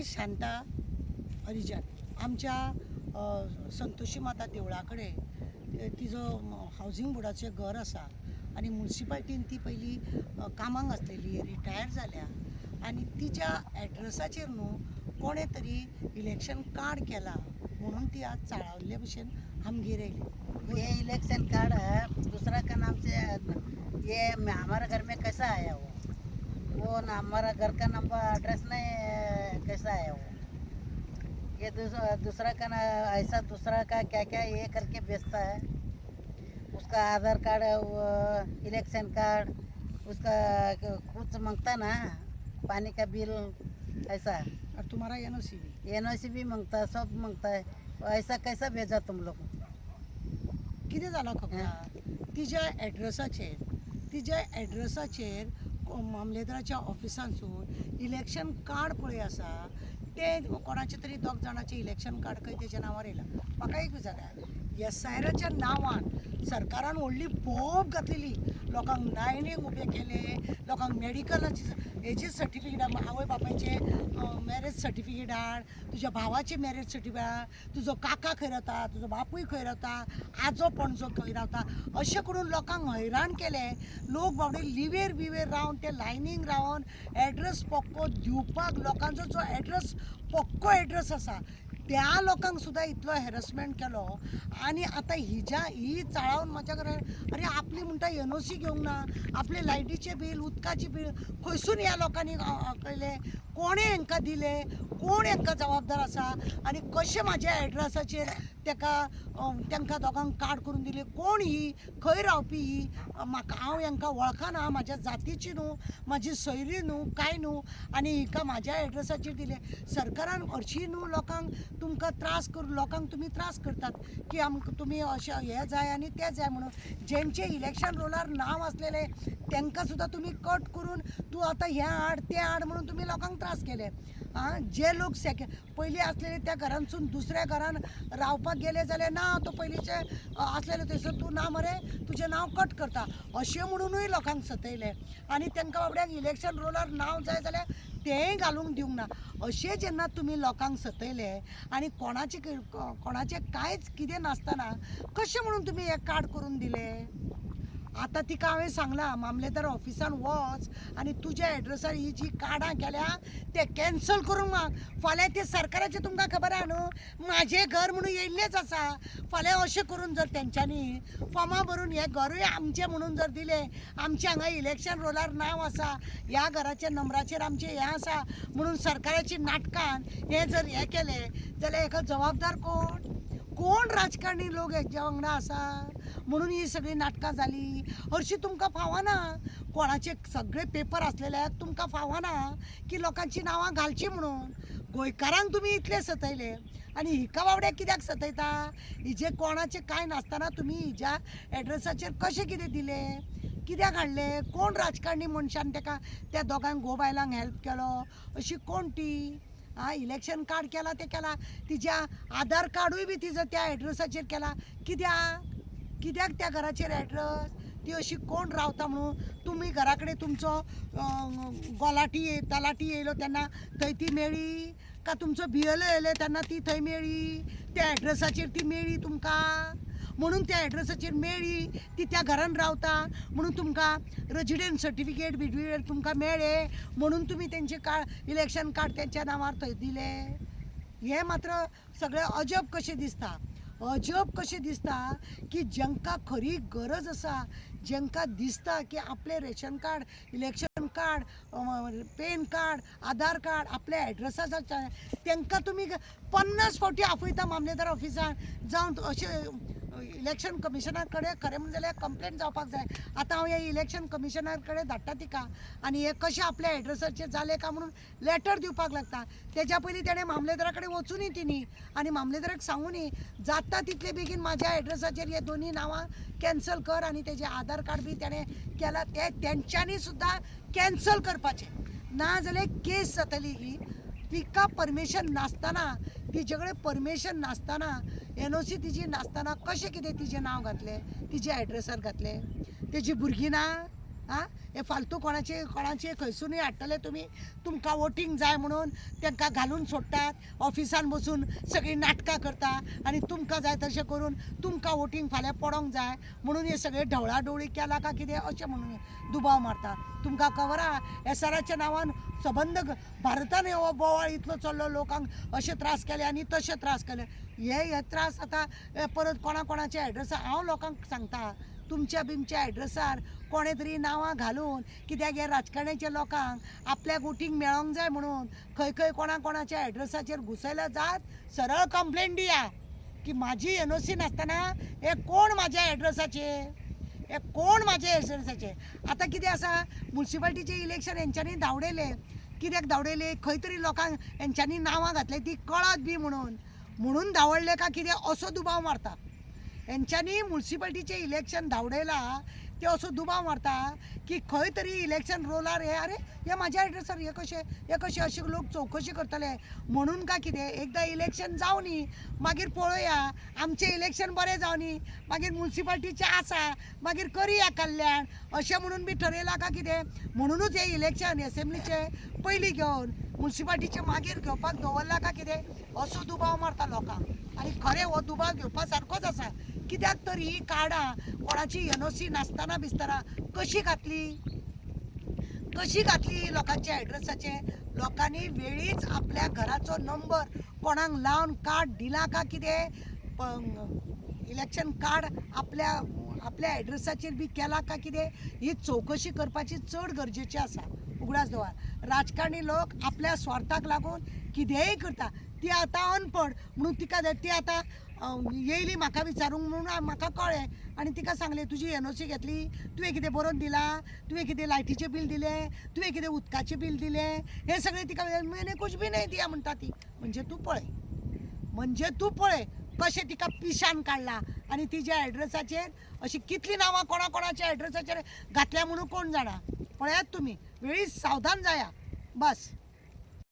शांता हरिजन आमच्या संतोषी माता देवळाकडे तिचं हावजिंग बोर्डाचें घर आसा आणि म्युन्सिपाल्टीन ती पयली कामाक आसलेली रिटायर जाल्या आणि तिच्या एड्रेसाचेर न्हू कोणे तरी इलेक्शन कार्ड केला म्हणून ती आज चाळावल्ले भशेन आमगेर येयली। ये इलेक्शन कार्ड है दूसरा का नाम से ये हमारे घर में कैसा आया वो ना हमारा घर का नंबर एड्रेस नहीं कैसा आया वो ये दूसरा का ना ऐसा दूसरा का क्या क्या ये करके बेचता है। उसका आधार कार्ड वो इलेक्शन कार्ड उसका कुछ मांगता ना पानी का बिल ऐसा और तुम्हारा एनओसी भी एनओसी भी मांगता है सब मांगता है। ऐसा कैसा भेजा तुम लोग? कितें जालां खबर तिच्या एड्रेसाचेर मामलेदाराच्या ऑफिसांसून इलेक्शन कार्ड पळय आसा ते कोणाचे तरी दोग जाणांचे इलेक्शन कार्ड खंय तेच्या नांवार येयला। म्हाका एक विचारा एसआयराच्या नांवान सरकारान व्हडली बोब घातलेली, लोकांक लायनीक उबे केले, लोकांक मेडिकलाची हेची सर्टिफिकेट आवय बापायचे मॅरेज सर्टिफिकेट हाड, तुज्या भावाचे मॅरेज सर्टिफिकेट हाड, तुजो काका खंय रावता, तुजो बापूय खंय रावता, आजो पणजो खंय रावता, अशें करून लोकांक हैराण केले। लोक बाबडे लिवेर बिवेर रावन ते लायनीक रावन एड्रेस पक्को दिवपाक लोकांचो जो एड्रेस पक्को एड्रेस आसा त्या लोकांक सुद्दां इतलो हॅरसमेंट केलो। आणि आता ही चाळावन म्हाज्या घरान अरे आपली म्हणटा एनओसी घेवंक ना, आपले लायटीचे बिल उदकाची बिल खंयसून ह्या लोकांनी कळले, कोणे हांकां दिले, कोण हांकां जबाबदार आसा आणि कशें म्हाज्या एड्रेसाचेर तांकां दोगांक कार्ड करून दिले, कोण ही, खंय रावपी ही, म्हाका हांव हांकां वळखना, म्हाज्या जातीची न्हू, म्हाजी सयरी न्हू, काय न्हू, आनी हिका म्हाज्या एड्रेसाचेर दिले। सरकारान हरशीं न्हू लोकांक तुमकां त्रास करून लोकांक तुमी त्रास करतात की तुमी अशें हे जाय आनी तें जाय म्हणून। जेंचे इलेक्शन रोलार नांव आसलेले तांकां सुद्दां तुमी कट करून तूं आतां हें हाड तें हाड म्हणून तुमी लोकांक त्रास केले। जे लोक पयलीं आसलेले त्या घरांसून दुसऱ्या घरान रावपाक गेले जाल्यार ना तो पयलींचे आसलेले थंयसर तूं ना मरे तुजें नांव कट करता अशें म्हणूनय लोकांक सतयले आनी तांकां बाबड्यांक इलेक्शन रोलार नांव जाय जाल्यार तेंय घालूंक दिवंक ना। अशें जेन्ना तुमी लोकांक सतयले आनी कोणाचें कांयच कितें नासतना कशें म्हणून तुमी हें कार्ड करून दिले? आता तिका हांवें सांगलां मामलेदार ऑफिसान वच आनी तुज्या एड्रेसार ही जी कार्डां केल्या ते कॅन्सल करूंक माग। फाल्यां ते सरकाराचें तुमकां खबर आहा न्हू, म्हाजें घर म्हणून येयल्लेंच आसा। फाल्यां अशें करून जर तेंच्यांनी फॉर्मां भरून हें घरूय आमचें म्हणून जर दिलें, आमचें हांगा इलेक्शन रोलार नांव आसा, ह्या घराच्या नंबराचेर आमचें हें आसा म्हणून सरकाराची नाटकान हें जर हें केलें जाल्यार हेका जबाबदार कोण? कोण राजकारणी लोक हेच्या वांगडा आसा म्हणून ही सगळी नाटकां जाली। हरशीं तुमकां फावना, कोणाचे सगळे पेपर आसलेल्याक तुमकां फावना की लोकांची नांवां घालची म्हणून। गोंयकारांक तुमी इतले सतयले आनी हिका बाबड्या कित्याक सतयता? हिजे कोणाचें कांय नासतना तुमी हिज्या एड्रेसाचेर कशें कितें दिले, कित्याक हाडले, कोण राजकारणी मनशान त्या दोगांक घोव बायलांक हेल्प केलो, अशी कोण ती? इलेक्शन कार्ड केला ते केला, तिच्या आधार कार्डूय बी तिजो त्या एड्रेसाचेर केला, कित्याक त्या घराचेर एड्रेस? ती अशी कोण रावता म्हणून तुमी घरा कडेन तुमचो तलाटी येयलो तेन्ना थंय ती मेळ्ळी का तुमचो BLO येयलो तेन्ना ती थंय मेळ्ळी? त्या एड्रेसाचेर ती मेळ्ळी तुमकां म्हणून त्या एड्रेसाचेर मेळ्ळी, ती त्या घरान रावता म्हणून तुमकां रेजिडेंट सर्टिफिकेट तुमकां मेळ्ळें म्हणून तुमी तेंचे इलेक्शन कार्ड तेंच्या नांवार थंय दिले। हें मात्र सगळें अजब कशें दिसता की जेंकां खरी गरज आसा, जेंकां दिसता की आपले ration card, election card, PAN card, Aadhaar card आपल्या एड्रेसाचेर तांकां तुमी 50 फावटी आपयता मामलेदार ऑफिसान जावन अशें इलेक्शन कमिशनार कडेन खरें म्हणलें जाल्यार कंप्लेंट जावपाक जाय। आतां हांव हे इलेक्शन कमिशनार कडेन धाडटा तिका आनी हे कशें आपल्या एड्रेसाचेर जालें का म्हणून लेटर दिवपाक लागता। तेच्या पयलीं तेणें मामलेदारा कडेन वचूनी तिनी आनी मामलेदाराक सांगुनी जाता तितले बेगीन म्हाज्या एड्रेसाचेर हे दोनी नांवां कॅन्सल कर आनी तेजें आधार कार्ड बी तेणें केलां ते तेंच्यांनी सुद्दां कॅन्सल करपाचें, ना जाल्यार केस जातली ही। तिका परमिशन नासतना, तिचे कडेन परमिशन नासतना, एनओसी तिची नासतना कशें कितें तिचें नांव घातलें, तिच्या एड्रेसार घातलें? तेजी भुरगीं ना, आं हे फालतू कोणाचे खंयसूनय हाडटले तुमी तुमकां वोटींग जाय म्हणून तांकां घालून सोडटात ऑफिसान बसून सगळीं नाटकां करता आनी तुमकां जाय तशें करून तुमकां वोटींग फाल्यां पडोंक जाय म्हणून हे सगळे ढवळाढवळी केला काय कितें अशें म्हणून दुबाव मारता तुमकां खबर आहा एसआराच्या नांवान सबंद भारतान हो बोवाळ इतलो चल्लो लोकांक अशे त्रास केले आनी तशे त्रास केले हे त्रास आतां परत कोणाच्या एड्रेसार हांव लोकांक सांगता तुमच्या बिमच्या एड्रेसार कोणे तरी नांवां घालून कित्याक हे राजकारण्याच्या लोकांक आपल्याक वोटींग मेळोंक जाय म्हणून खंय कोणाच्या एड्रेसाचेर घुसयल्या जात सरळ कंप्लेंट दिया की म्हाजी एनओसी नासतना हे कोण म्हाज्या एड्रेसाचेर हे कोण म्हाज्या एड्रेसाचेर आतां कितें आसा म्युन्सिपाल्टीचें इलेक्शन हेंच्यांनी धांवडयलें कित्याक धांवडयलें खंय तरी लोकांक हेंच्यांनी नांवां घातली ती कळत बी म्हणून धांवडले काय कितें असो दुबाव मारता हेंच्यांनी म्युन्सिपाल्टीचें इलेक्शन धांवडयलां ते असो दुबाव मारता की खंय तरी इलेक्शन रोलार हे अरे हे म्हाज्या एड्रेसार हे कशे अशे लोक चवकशी करतले म्हणून काय कितें एकदां इलेक्शन जावनी मागीर पळोवया आमचें इलेक्शन बरें जावनी मागीर म्युन्सिपाल्टीचें आसा मागीर करया कल्याण अशें म्हणून बी ठरयलां काय कितें म्हणूनच हे इलेक्शन एसेंब्लीचे पयलीं घेवन म्युन्सिपाल्टीचे मागीर घेवपाक दवरला काय कितें असो दुबाव मारता लोकांक आनी खरें हो दुबाव घेवपा सारकोच आसा कित्याक तर ही कार्डां कोणाची एनओसी नासतना बिसतना कशी घातली लोकांच्या एड्रेसाचेर लोकांनी वेळीच आपल्या घराचो नंबर कोणाक लावन कार्ड दिला का कितें इलेक्शन कार्ड आपल्या एड्रेसाचेर बी केला का कितें ही चवकशी करपाची चड गरजेची आसा उगडास दवर राजकारणी लोक आपल्या स्वार्थाक लागून कितेंय करता ती आतां अनपड म्हणून तिका ती आतां येयली म्हाका विचारूंक म्हणून म्हाका कळ्ळें आनी तिका सांगलें तुजी एनओसी घेतली तुवें कितें बरोवन दिलां तुवें कितें लायटीचें बील दिलें तुवें कितें उदकाचें बील दिलें हें सगळें तिका मैंने कुछ भी नहीं दिया म्हणटा ती म्हणजे तूं पळय कशें तिका पिशान काडला आनी तिच्या एड्रेसाचेर अशी कितलीं नांवां कोणाच्या एड्रेसाचेर घातल्या म्हणून कोण जाणा पळयात तुमी वेळीच सावधान जाया बस.